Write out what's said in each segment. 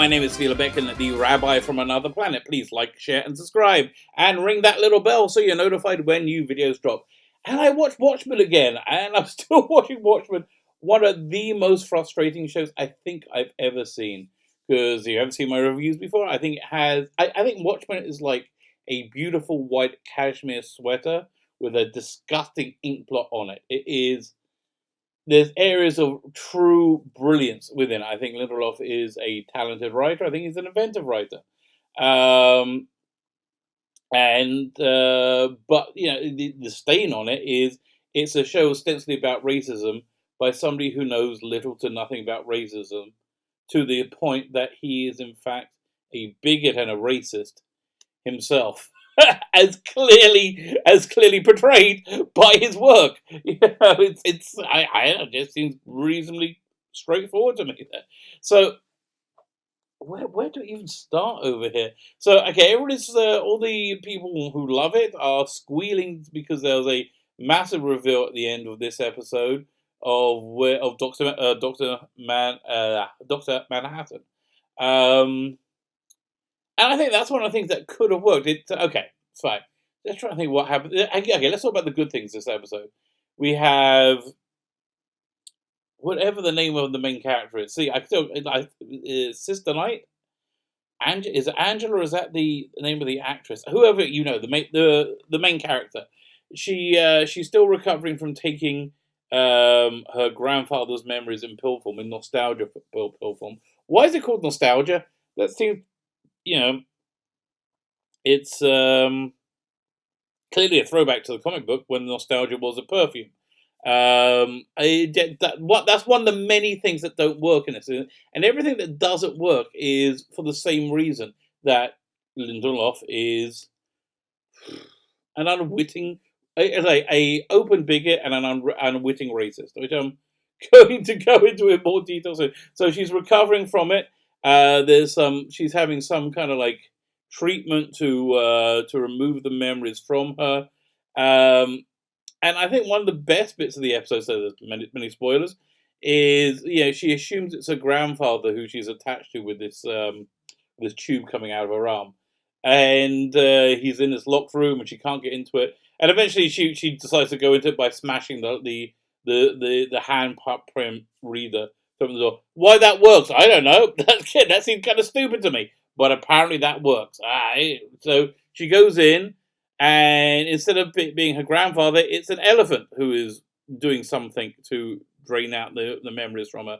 name is Vila Becken, the Rabbi from Another Planet. Please like, share, and subscribe, and ring that little bell so you're notified when new videos drop. And I watched Watchmen again, and I'm still watching Watchmen. One of the most frustrating shows I think I've ever seen. Because you haven't seen my reviews before, I think it has. I think Watchmen is like a beautiful white cashmere sweater with a disgusting ink blot on it. It is. There's areas of true brilliance within it. I think Lindelof is a talented writer. I think he's an inventive writer. But you know, the stain on it is it's a show ostensibly about racism by somebody who knows little to nothing about racism, to the point that he is in fact a bigot and a racist himself, as clearly portrayed by his work. You know, it just seems reasonably straightforward to me there. So where do we even start over here? So okay, everybody's all the people who love it are squealing because there was a massive reveal at the end of this episode of Doctor Manhattan. And I think that's one of the things that could have worked. Okay, it's fine. Let's try to think what happened. Okay, let's talk about the good things this episode. We have whatever the name of the main character is. See, Sister Knight. Is it Angela, or is that the name of the actress? Whoever, you know, the main character. She's still recovering from taking her grandfather's memories in pill form, in nostalgia pill form. Why is it called nostalgia? That seems, you know, it's clearly a throwback to the comic book when nostalgia was a perfume. That's one of the many things that don't work in this, and everything that doesn't work is for the same reason that Lindelof is an unwitting, a open bigot and an unwitting racist, which I'm going to go into in more detail. So she's recovering from it. She's having some kind of like treatment to remove the memories from her. And I think one of the best bits of the episode, so there's many spoilers, is, you know, she assumes it's her grandfather who she's attached to with this tube coming out of her arm, and he's in this locked room and she can't get into it. And eventually she decides to go into it by smashing the handprint reader from the door. Why that works, I don't know. That seemed kind of stupid to me, but apparently that works. So she goes in, and instead of being her grandfather, it's an elephant who is doing something to drain out the memories from her.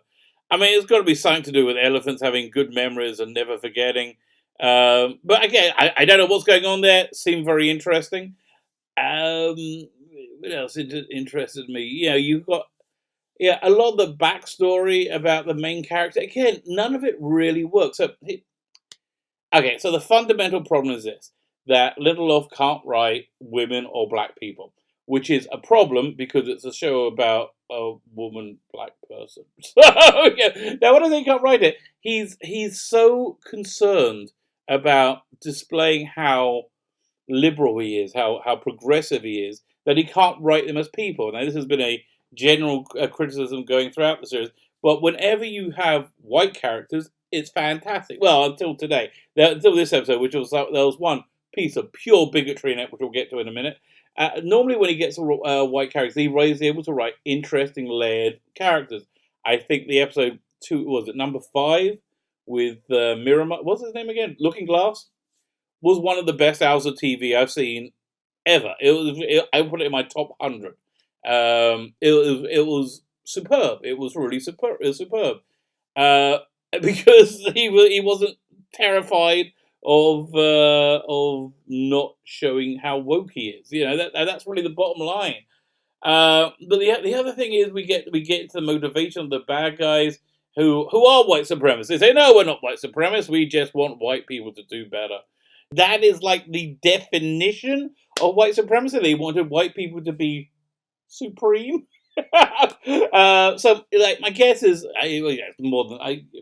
I mean, it's got to be something to do with elephants having good memories and never forgetting. But again, I don't know what's going on there. It seemed very interesting. What else interested me? You know, you've got a lot of the backstory about the main character. Again, none of it really works. So the fundamental problem is this: that Lindelof can't write women or black people, which is a problem because it's a show about a woman black person. So now when I say he can't write it, he's so concerned about displaying how liberal he is, how progressive he is, that he can't write them as people. Now this has been a general criticism going throughout the series, but whenever you have white characters, it's fantastic. Well, until today, until this episode, which was there was one piece of pure bigotry in it, which we'll get to in a minute. Normally when he gets white characters, he's able to write interesting, layered characters. I think the episode 2, was it number 5, with Miramar, what's his name again? Looking Glass, was one of the best hours of TV I've seen ever. I put it in my top 100. It was superb. It was really superb. It was superb. Because he wasn't terrified of not showing how woke he is. You know, that's really the bottom line. But the other thing is we get to the motivation of the bad guys who are white supremacists. They say, no, we're not white supremacists. We just want white people to do better. That is like the definition of white supremacy. They wanted white people to be supreme. So, like, my guess is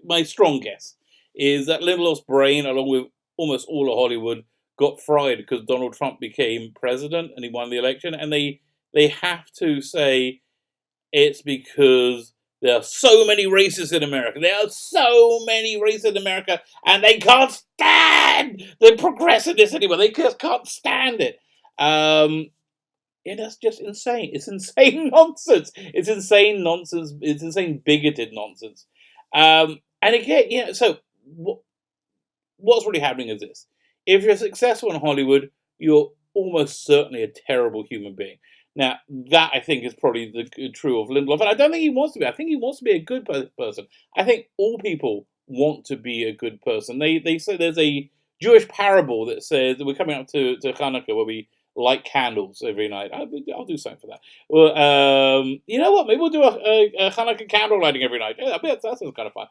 my strong guess is that Lindelof's brain, along with almost all of Hollywood, got fried because Donald Trump became president and he won the election, and they have to say it's because There are so many racists in America. There are so many racists in America, and they can't stand the progressiveness anymore. They just can't stand it. Yeah, that's just insane. It's insane nonsense. It's insane nonsense. It's insane bigoted nonsense. And again, so what's really happening is this: if you're successful in Hollywood, you're almost certainly a terrible human being. Now, that I think is probably true of Lindelof, and I don't think he wants to be. I think he wants to be a good person. I think all people want to be a good person. They say there's a Jewish parable that says we're coming up to Hanukkah where we light candles every night. I'll do something for that. Well, you know what? Maybe we'll do a Hanukkah candle lighting every night. Yeah, that sounds kind of fun.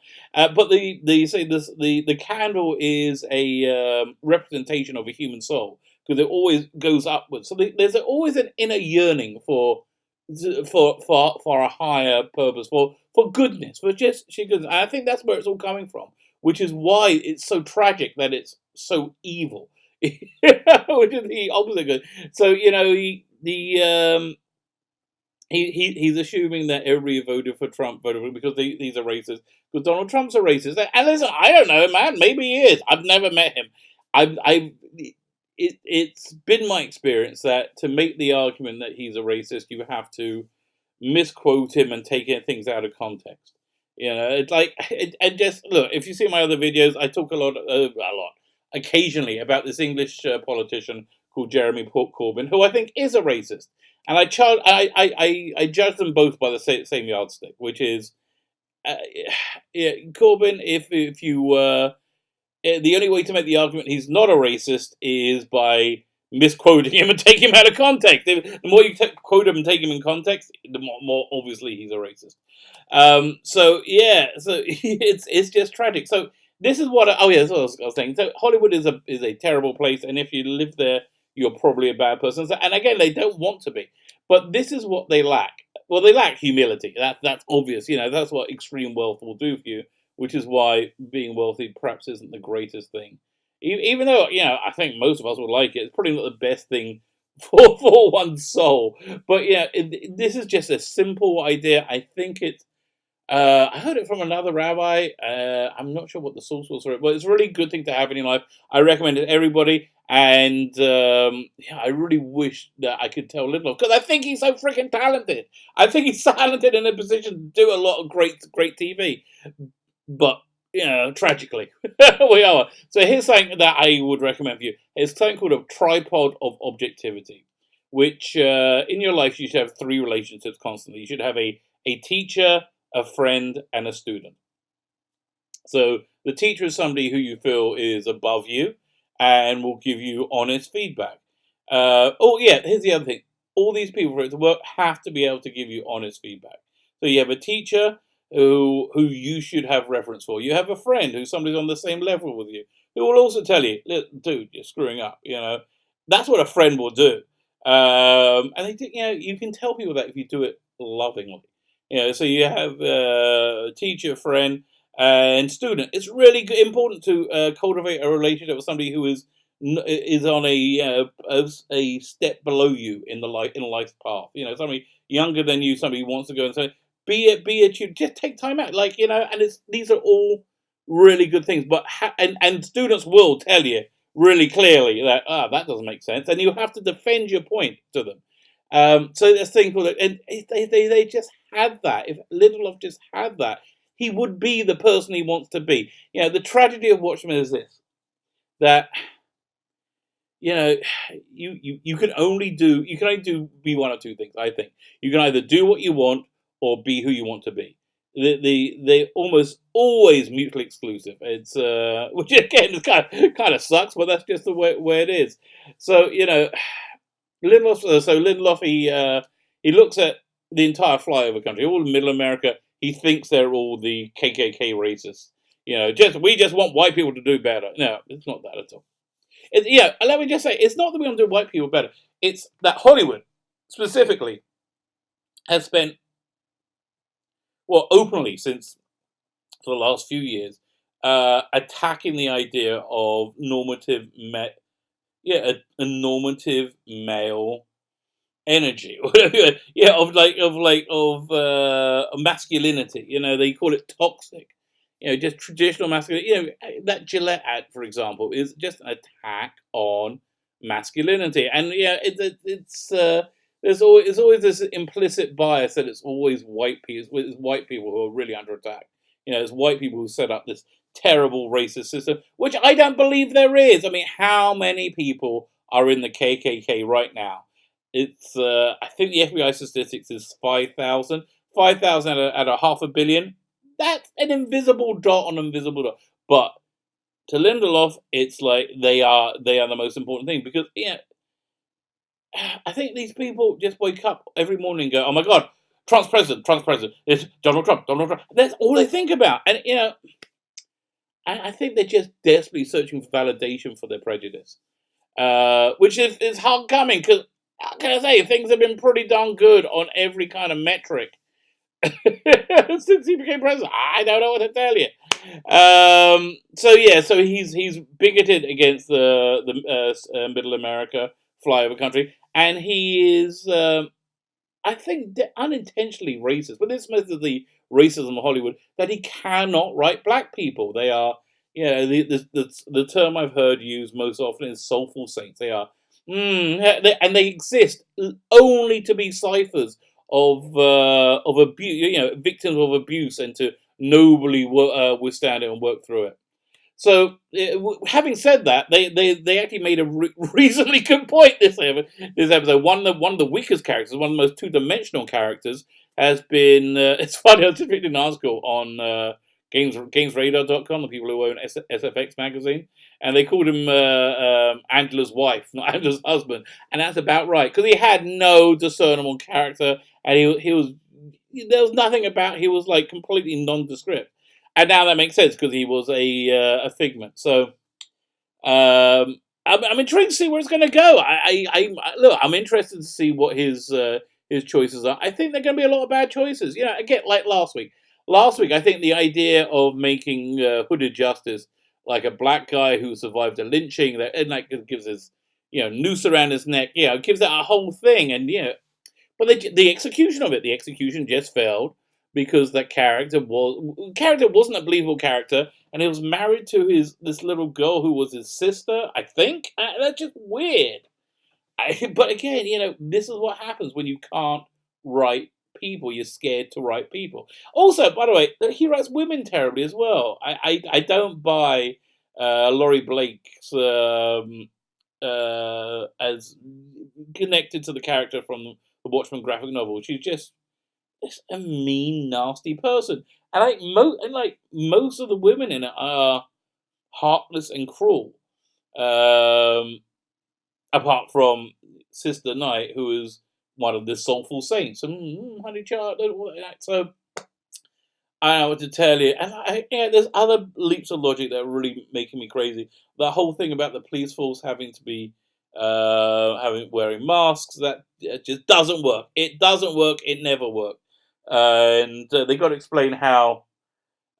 But they say this the candle is a representation of a human soul because it always goes upwards. So there's always an inner yearning for a higher purpose, for goodness, for just sheer goodness. And I think that's where it's all coming from, which is why it's so tragic that it's so evil. Which is the opposite good. So he's assuming that everybody who voted for Trump voted for him because these are racist. Because Donald Trump's a racist. And listen, I don't know, man. Maybe he is. I've never met him. It's been my experience that to make the argument that he's a racist, you have to misquote him and take things out of context. It's like, and just look. If you see my other videos, I talk a lot, occasionally about this English politician called Jeremy Corbyn, who I think is a racist. And I judge them both by the same yardstick, which is, yeah, Corbyn. If you the only way to make the argument he's not a racist is by misquoting him and take him out of context. The more you quote him and take him in context, the more obviously he's a racist. So it's just tragic. So this is what that's what I was saying. So Hollywood is a terrible place, and if you live there, you're probably a bad person. So, and again, they don't want to be, but this is what they lack. Well, they lack humility. That's obvious. That's what extreme wealth will do for you, which is why being wealthy perhaps isn't the greatest thing. Even though, I think most of us would like it, it's probably not the best thing for one's soul. But this is just a simple idea. I think I heard it from another rabbi. I'm not sure what the source was for it, but it's a really good thing to have in your life. I recommend it to everybody. And I really wish that I could tell Lindelof because I think he's so freaking talented. I think he's talented in a position to do a lot of great TV. But tragically, we are. So here's something that I would recommend for you. It's something called a tripod of objectivity, which in your life you should have three relationships constantly. You should have a teacher, a friend, and a student. So the teacher is somebody who you feel is above you and will give you honest feedback. Here's the other thing. All these people for it to work have to be able to give you honest feedback. So you have a teacher who you should have reference for. You have a friend who's somebody's on the same level with you, who will also tell you, dude, you're screwing up. That's what a friend will do. And you can tell people that if you do it lovingly. So you have a teacher, friend, and student. It's really important to cultivate a relationship with somebody who is on a step below you in life's path. Somebody younger than you, somebody who wants to go and say, be a tutor. Just take time out, and these are all really good things. But and students will tell you really clearly that that doesn't make sense, and you have to defend your point to them. So there's things called, and they just had that. If Lindelof just had that, he would be the person he wants to be. The tragedy of Watchmen is this: that you can only be one of two things. I think you can either do what you want or be who you want to be. They almost always mutually exclusive. It's which again is kind of sucks, but that's just the way it is. So Lindelof he looks at the entire flyover country, all of Middle America. He thinks they're all the KKK racists. We just want white people to do better. No, it's not that at all. Let me just say, it's not that we want to do white people better. It's that Hollywood, specifically, has spent, openly since for the last few years, attacking the idea of a normative male energy, whatever. Yeah, of masculinity. They call it toxic. Just traditional masculinity. That Gillette ad, for example, is just an attack on masculinity, and it's there's always this implicit bias that it's always white people. It's white people who are really under attack. It's white people who set up this terrible racist system, which I don't believe there is. I mean, how many people are in the KKK right now? It's I think the FBI statistics is 5,000. 5,000 out of half a billion. That's an invisible dot on an invisible dot. But to Lindelof, it's like they are the most important thing, because I think these people just wake up every morning and go, "Oh my God, Trump's president, Trump's president. It's Donald Trump, Donald Trump." That's all they think about, and I think they're just desperately searching for validation for their prejudice, which is hard coming, because how can I say, things have been pretty darn good on every kind of metric since he became president. I don't know what to tell you. So he's bigoted against the Middle America flyover country, and he is, I think, unintentionally racist. But this is most of the racism of Hollywood, that he cannot write black people. They are, the term I've heard used most often is soulful saints. They are, and they exist only to be ciphers of abuse, victims of abuse, and to nobly withstand it and work through it. So, having said that, they actually made a reasonably good point this episode. One of the weakest characters, one of the most two-dimensional characters, has been. It's funny. I was just reading an article on GamesRadar.com, the people who own SFX magazine, and they called him Angela's wife, not Angela's husband, and that's about right, because he had no discernible character, and he was, there was nothing about. He was like completely nondescript. And now that makes sense, because he was a figment. So I'm intrigued to see where it's going to go. Look, I'm interested to see what his choices are. I think they're going to be a lot of bad choices. Again, like last week. Last week, I think the idea of making Hooded Justice like a black guy who survived a lynching, that and like gives his noose around his neck, gives that a whole thing, and but the execution of it, the execution just failed, because that character wasn't a believable character, and he was married to this little girl who was his sister, I think. That's just weird. But again, this is what happens when you can't write people. You're scared to write people. Also, by the way, he writes women terribly as well. I don't buy Laurie Blake's as connected to the character from the Watchmen graphic novel. She's just a mean, nasty person, and like most of the women in it are heartless and cruel. Apart from Sister Knight, who is one of the soulful saints, and honey child. So I don't know what to tell you. And there's other leaps of logic that are really making me crazy. The whole thing about the police force having to be wearing masks, that just doesn't work. It doesn't work. It never worked. And they got to explain how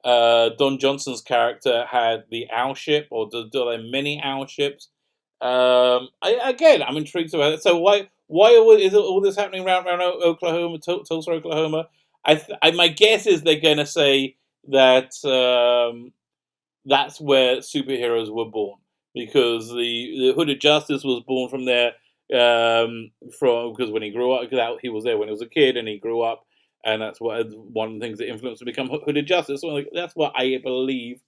Don Johnson's character had the owl ship, or do there many owl ships? I'm intrigued about it. So why is all this happening around Oklahoma, Tulsa, Oklahoma? My guess is they're going to say that that's where superheroes were born, because the Hooded Justice was born from there, because when he grew up, because he was there when he was a kid, and he grew up, and that's one of the things that influenced him to become Hooded Justice. So that's what I believe.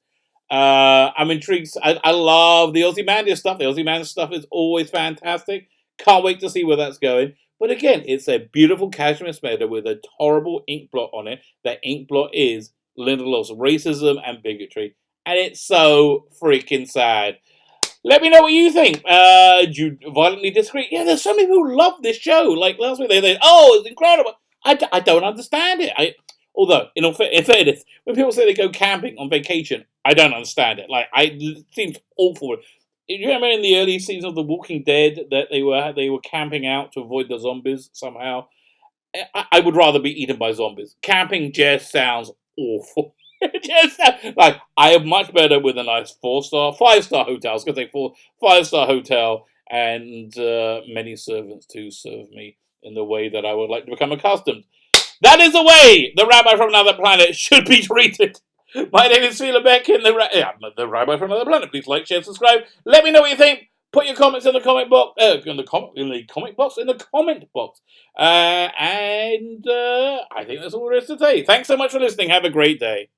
I'm intrigued. I love the Ozymandias stuff. The Ozymandias stuff is always fantastic. Can't wait to see where that's going. But again, it's a beautiful cashmere sweater with a horrible ink blot on it. That ink blot is Lindelof's racism and bigotry. And it's so freaking sad. Let me know what you think. Do you violently disagree? Yeah, there's so many people who love this show. Like last week, they oh, it's incredible. I don't understand it. Although, in fairness, when people say they go camping on vacation, I don't understand it. It seems awful. Do you remember in the early seasons of The Walking Dead that they were camping out to avoid the zombies somehow? I would rather be eaten by zombies. Camping just sounds awful. I am much better with a nice 4-star, 5-star hotel. I was going to say 5-star hotel, and many servants to serve me in the way that I would like to become accustomed. That is the way the rabbi from another planet should be treated. My name is Phila Beck, and the rabbi from another planet. Please like, share, subscribe. Let me know what you think. Put your comments in the comment box. In the comment box. I think that's all there is to say. Thanks so much for listening. Have a great day.